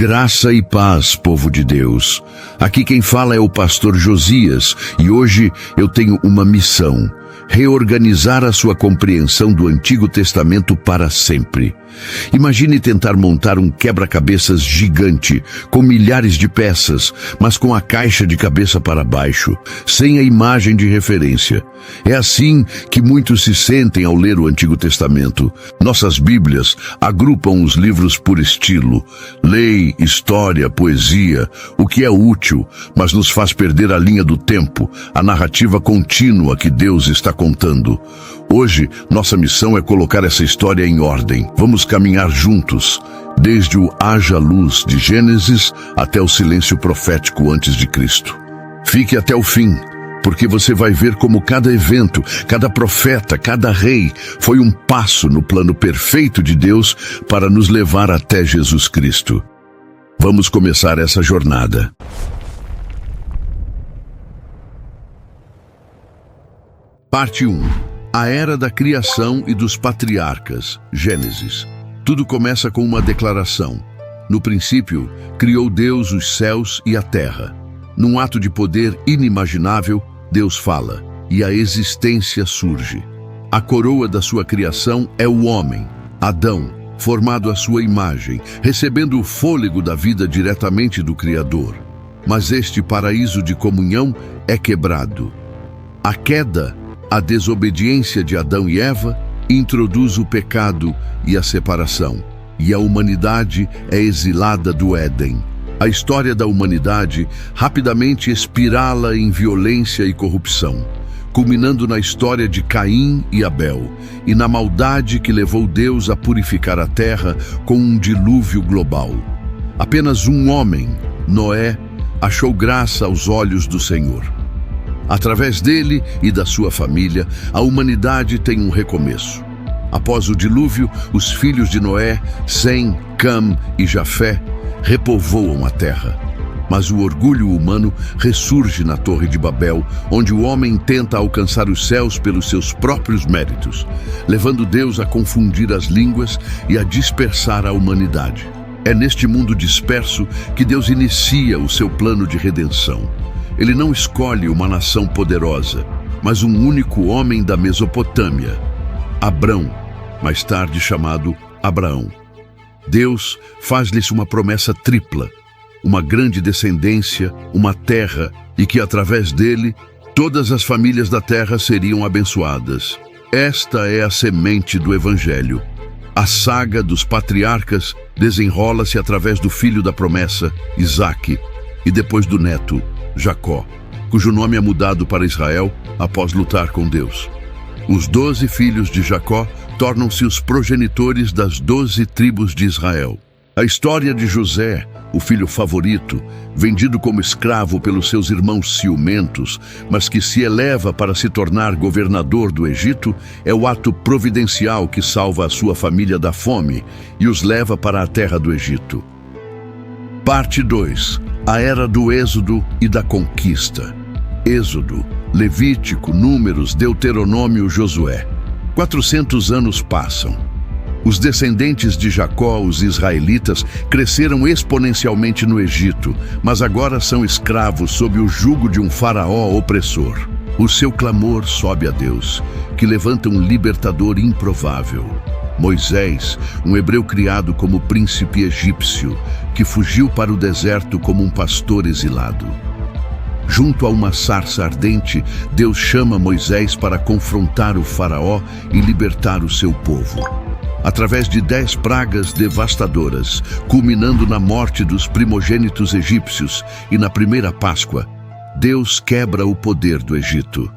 Graça e paz, povo de Deus. Aqui quem fala é o pastor Josias e hoje eu tenho uma missão: reorganizar a sua compreensão do Antigo Testamento para sempre. Imagine tentar montar um quebra-cabeças gigante, com milhares de peças, mas com a caixa de cabeça para baixo, sem a imagem de referência. É assim que muitos se sentem ao ler o Antigo Testamento. Nossas Bíblias agrupam os livros por estilo: lei, história, poesia, o que é útil, mas nos faz perder a linha do tempo, a narrativa contínua que Deus está contando. Hoje, nossa missão é colocar essa história em ordem. Vamos caminhar juntos, desde o haja luz de Gênesis até o silêncio profético antes de Cristo. Fique até o fim, porque você vai ver como cada evento, cada profeta, cada rei foi um passo no plano perfeito de Deus para nos levar até Jesus Cristo. Vamos começar essa jornada. Parte 1. A Era da Criação e dos Patriarcas, Gênesis. Tudo começa com uma declaração. No princípio, criou Deus os céus e a terra. Num ato de poder inimaginável, Deus fala, e a existência surge. A coroa da sua criação é o homem, Adão, formado à sua imagem, recebendo o fôlego da vida diretamente do Criador. Mas este paraíso de comunhão é quebrado. A queda, a desobediência de Adão e Eva, introduz o pecado e a separação, e a humanidade é exilada do Éden. A história da humanidade rapidamente espirala em violência e corrupção, culminando na história de Caim e Abel, e na maldade que levou Deus a purificar a terra com um dilúvio global. Apenas um homem, Noé, achou graça aos olhos do Senhor. Através dele e da sua família, a humanidade tem um recomeço. Após o dilúvio, os filhos de Noé, Sem, Cam e Jafé, repovoam a terra. Mas o orgulho humano ressurge na Torre de Babel, onde o homem tenta alcançar os céus pelos seus próprios méritos, levando Deus a confundir as línguas e a dispersar a humanidade. É neste mundo disperso que Deus inicia o seu plano de redenção. Ele não escolhe uma nação poderosa, mas um único homem da Mesopotâmia, Abrão, mais tarde chamado Abraão. Deus faz-lhes uma promessa tripla: uma grande descendência, uma terra, e que através dele todas as famílias da terra seriam abençoadas. Esta é a semente do Evangelho. A saga dos patriarcas desenrola-se através do filho da promessa, Isaque, e depois do neto, Jacó, cujo nome é mudado para Israel após lutar com Deus. Os 12 filhos de Jacó tornam-se os progenitores das 12 tribos de Israel. A história de José, o filho favorito, vendido como escravo pelos seus irmãos ciumentos, mas que se eleva para se tornar governador do Egito, é o ato providencial que salva a sua família da fome e os leva para a terra do Egito. Parte 2. A Era do Êxodo e da Conquista. Êxodo, Levítico, Números, Deuteronômio, Josué. 400 anos passam. Os descendentes de Jacó, os israelitas, cresceram exponencialmente no Egito, mas agora são escravos sob o jugo de um faraó opressor. O seu clamor sobe a Deus, que levanta um libertador improvável. Moisés, um hebreu criado como príncipe egípcio, que fugiu para o deserto como um pastor exilado. Junto a uma sarça ardente, Deus chama Moisés para confrontar o faraó e libertar o seu povo. Através de 10 pragas devastadoras, culminando na morte dos primogênitos egípcios e na primeira Páscoa, Deus quebra o poder do Egito.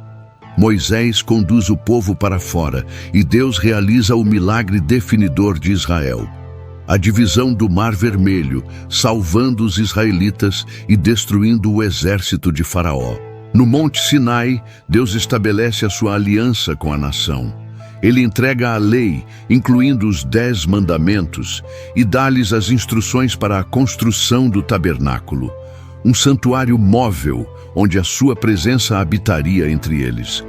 Moisés conduz o povo para fora e Deus realiza o milagre definidor de Israel: a divisão do Mar Vermelho, salvando os israelitas e destruindo o exército de Faraó. No Monte Sinai, Deus estabelece a sua aliança com a nação. Ele entrega a lei, incluindo os 10 mandamentos, e dá-lhes as instruções para a construção do tabernáculo, um santuário móvel, onde a sua presença habitaria entre eles.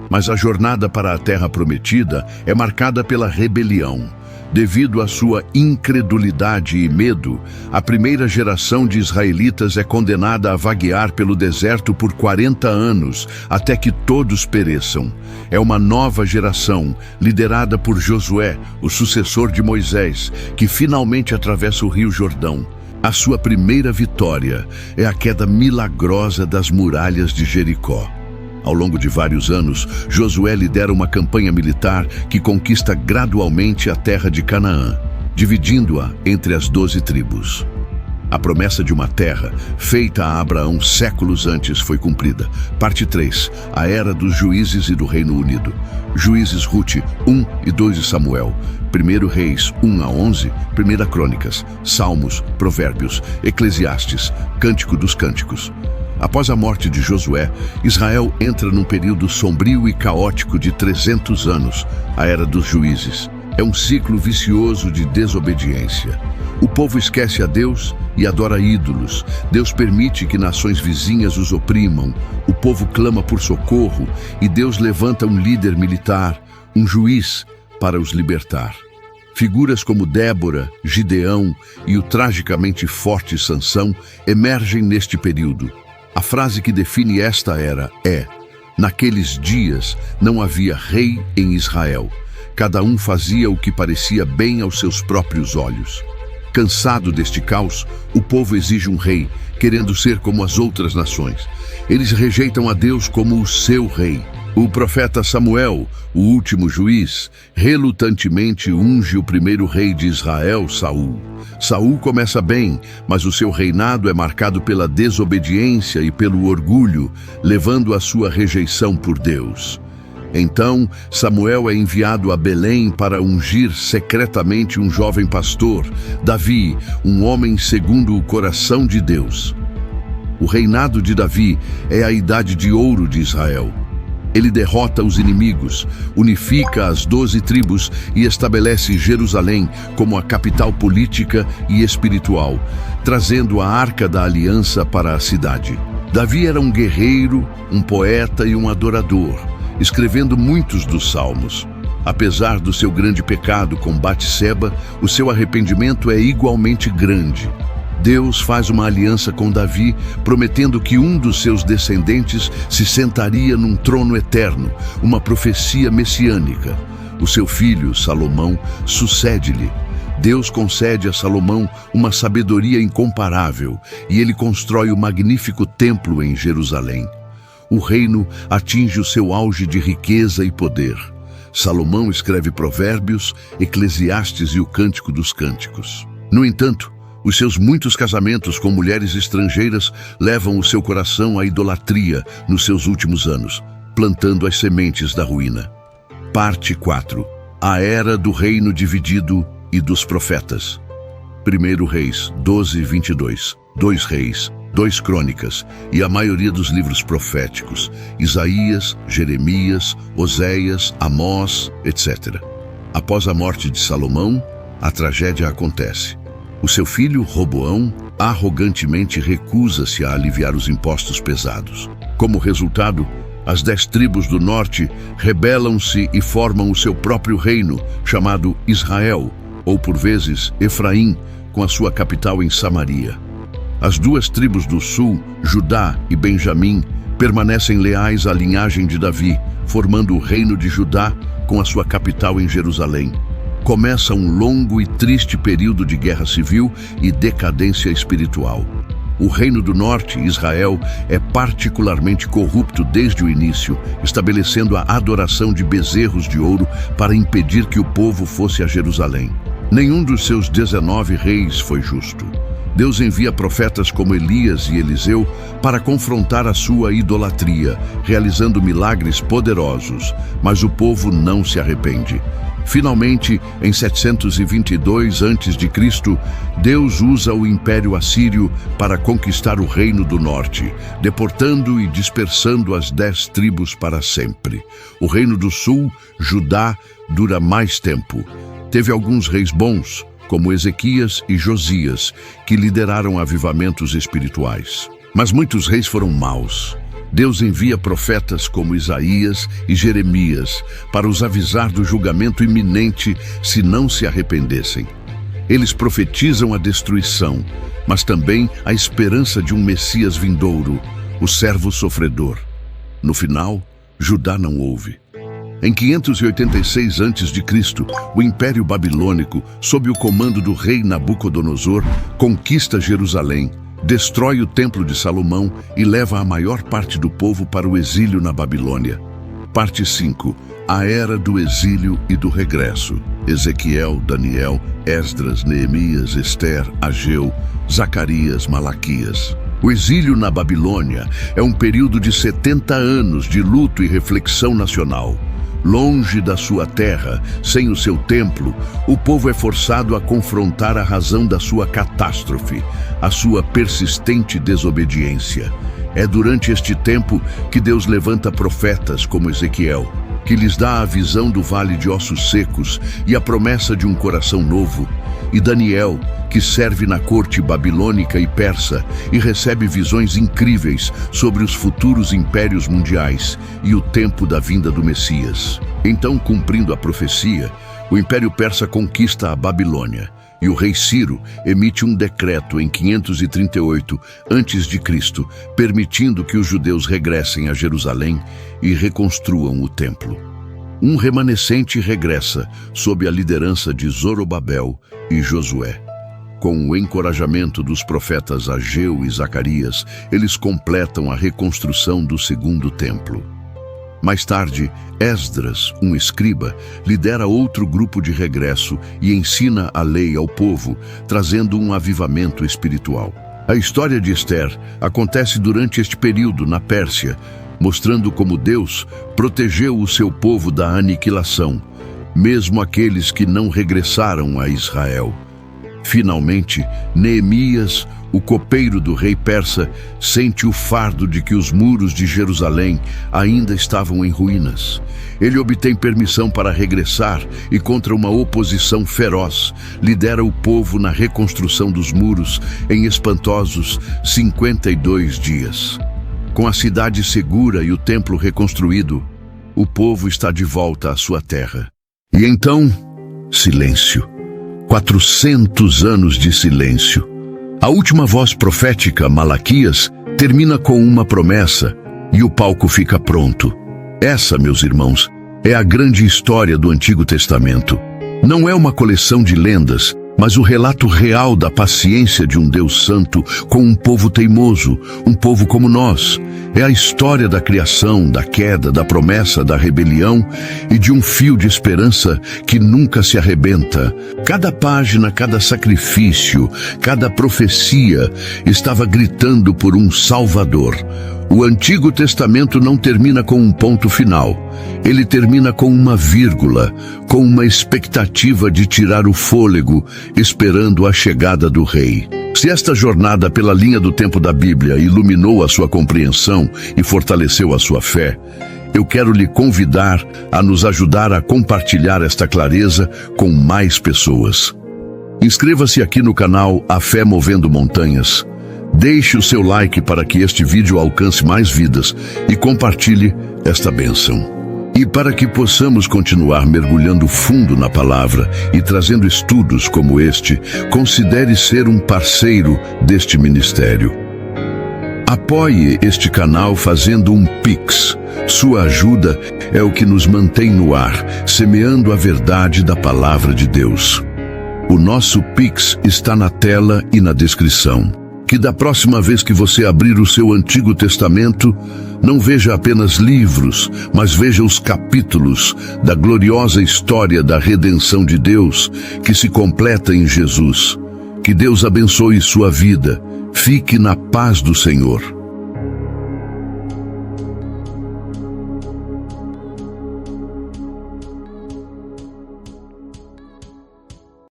Mas a jornada para a Terra Prometida é marcada pela rebelião. Devido à sua incredulidade e medo, a primeira geração de israelitas é condenada a vaguear pelo deserto por 40 anos, até que todos pereçam. É uma nova geração, liderada por Josué, o sucessor de Moisés, que finalmente atravessa o Rio Jordão. A sua primeira vitória é a queda milagrosa das muralhas de Jericó. Ao longo de vários anos, Josué lidera uma campanha militar que conquista gradualmente a terra de Canaã, dividindo-a entre as 12 tribos. A promessa de uma terra, feita a Abraão séculos antes, foi cumprida. Parte 3. A Era dos Juízes e do Reino Unido. Juízes Rute 1 e 2 de Samuel. 1 Reis 1 a 11, 1 Crônicas, Salmos, Provérbios, Eclesiastes, Cântico dos Cânticos. Após a morte de Josué, Israel entra num período sombrio e caótico de 300 anos, a Era dos Juízes. É um ciclo vicioso de desobediência. O povo esquece a Deus e adora ídolos. Deus permite que nações vizinhas os oprimam. O povo clama por socorro e Deus levanta um líder militar, um juiz, para os libertar. Figuras como Débora, Gideão e o tragicamente forte Sansão emergem neste período. A frase que define esta era é: naqueles dias não havia rei em Israel. Cada um fazia o que parecia bem aos seus próprios olhos. Cansado deste caos, o povo exige um rei, querendo ser como as outras nações. Eles rejeitam a Deus como o seu rei. O profeta Samuel, o último juiz, relutantemente unge o primeiro rei de Israel, Saul. Saul começa bem, mas o seu reinado é marcado pela desobediência e pelo orgulho, levando à sua rejeição por Deus. Então, Samuel é enviado a Belém para ungir secretamente um jovem pastor, Davi, um homem segundo o coração de Deus. O reinado de Davi é a idade de ouro de Israel. Ele derrota os inimigos, unifica as 12 tribos e estabelece Jerusalém como a capital política e espiritual, trazendo a Arca da Aliança para a cidade. Davi era um guerreiro, um poeta e um adorador, escrevendo muitos dos salmos. Apesar do seu grande pecado com Batseba, o seu arrependimento é igualmente grande. Deus faz uma aliança com Davi, prometendo que um dos seus descendentes se sentaria num trono eterno, uma profecia messiânica. O seu filho, Salomão, sucede-lhe. Deus concede a Salomão uma sabedoria incomparável e ele constrói o magnífico templo em Jerusalém. O reino atinge o seu auge de riqueza e poder. Salomão escreve Provérbios, Eclesiastes e o Cântico dos Cânticos. No entanto, os seus muitos casamentos com mulheres estrangeiras levam o seu coração à idolatria nos seus últimos anos, plantando as sementes da ruína. Parte 4. A Era do Reino Dividido e dos Profetas. 1 Reis 12, 22, 2 Reis, 2 Crônicas e a maioria dos livros proféticos, Isaías, Jeremias, Oséias, Amós, etc. Após a morte de Salomão, a tragédia acontece. O seu filho, Roboão, arrogantemente recusa-se a aliviar os impostos pesados. Como resultado, as 10 tribos do norte rebelam-se e formam o seu próprio reino, chamado Israel, ou por vezes Efraim, com a sua capital em Samaria. As 2 tribos do sul, Judá e Benjamim, permanecem leais à linhagem de Davi, formando o reino de Judá com a sua capital em Jerusalém. Começa um longo e triste período de guerra civil e decadência espiritual. O Reino do Norte, Israel, é particularmente corrupto desde o início, estabelecendo a adoração de bezerros de ouro para impedir que o povo fosse a Jerusalém. Nenhum dos seus 19 reis foi justo. Deus envia profetas como Elias e Eliseu para confrontar a sua idolatria, realizando milagres poderosos, mas o povo não se arrepende. Finalmente, em 722 a.C., Deus usa o Império Assírio para conquistar o Reino do Norte, deportando e dispersando as 10 tribos para sempre. O Reino do Sul, Judá, dura mais tempo. Teve alguns reis bons, como Ezequias e Josias, que lideraram avivamentos espirituais. Mas muitos reis foram maus. Deus envia profetas como Isaías e Jeremias para os avisar do julgamento iminente se não se arrependessem. Eles profetizam a destruição, mas também a esperança de um Messias vindouro, o servo sofredor. No final, Judá não ouve. Em 586 a.C., o Império Babilônico, sob o comando do rei Nabucodonosor, conquista Jerusalém, destrói o Templo de Salomão e leva a maior parte do povo para o exílio na Babilônia. Parte 5. A Era do Exílio e do Regresso. Ezequiel, Daniel, Esdras, Neemias, Ester, Ageu, Zacarias, Malaquias. O exílio na Babilônia é um período de 70 anos de luto e reflexão nacional. Longe da sua terra, sem o seu templo, o povo é forçado a confrontar a razão da sua catástrofe, a sua persistente desobediência. É durante este tempo que Deus levanta profetas como Ezequiel, que lhes dá a visão do vale de ossos secos e a promessa de um coração novo, e Daniel, que serve na corte babilônica e persa e recebe visões incríveis sobre os futuros impérios mundiais e o tempo da vinda do Messias. Então, cumprindo a profecia, o Império Persa conquista a Babilônia e o rei Ciro emite um decreto em 538 a.C., permitindo que os judeus regressem a Jerusalém e reconstruam o templo. Um remanescente regressa sob a liderança de Zorobabel e Josué. Com o encorajamento dos profetas Ageu e Zacarias, eles completam a reconstrução do segundo templo. Mais tarde, Esdras, um escriba, lidera outro grupo de regresso e ensina a lei ao povo, trazendo um avivamento espiritual. A história de Ester acontece durante este período na Pérsia, mostrando como Deus protegeu o seu povo da aniquilação, mesmo aqueles que não regressaram a Israel. Finalmente, Neemias, o copeiro do rei persa, sente o fardo de que os muros de Jerusalém ainda estavam em ruínas. Ele obtém permissão para regressar e, contra uma oposição feroz, lidera o povo na reconstrução dos muros em espantosos 52 dias. Com a cidade segura e o templo reconstruído, o povo está de volta à sua terra. E então, silêncio. 400 anos de silêncio. A última voz profética, Malaquias, termina com uma promessa e o palco fica pronto. Essa, meus irmãos, é a grande história do Antigo Testamento. Não é uma coleção de lendas, mas o relato real da paciência de um Deus santo com um povo teimoso, um povo como nós. É a história da criação, da queda, da promessa, da rebelião e de um fio de esperança que nunca se arrebenta. Cada página, cada sacrifício, cada profecia estava gritando por um Salvador. O Antigo Testamento não termina com um ponto final. Ele termina com uma vírgula, com uma expectativa de tirar o fôlego, esperando a chegada do Rei. Se esta jornada pela linha do tempo da Bíblia iluminou a sua compreensão e fortaleceu a sua fé, eu quero lhe convidar a nos ajudar a compartilhar esta clareza com mais pessoas. Inscreva-se aqui no canal A Fé Movendo Montanhas. Deixe o seu like para que este vídeo alcance mais vidas e compartilhe esta bênção. E para que possamos continuar mergulhando fundo na palavra e trazendo estudos como este, considere ser um parceiro deste ministério. Apoie este canal fazendo um Pix. Sua ajuda é o que nos mantém no ar, semeando a verdade da palavra de Deus. O nosso Pix está na tela e na descrição. Que da próxima vez que você abrir o seu Antigo Testamento, não veja apenas livros, mas veja os capítulos da gloriosa história da redenção de Deus que se completa em Jesus. Que Deus abençoe sua vida. Fique na paz do Senhor.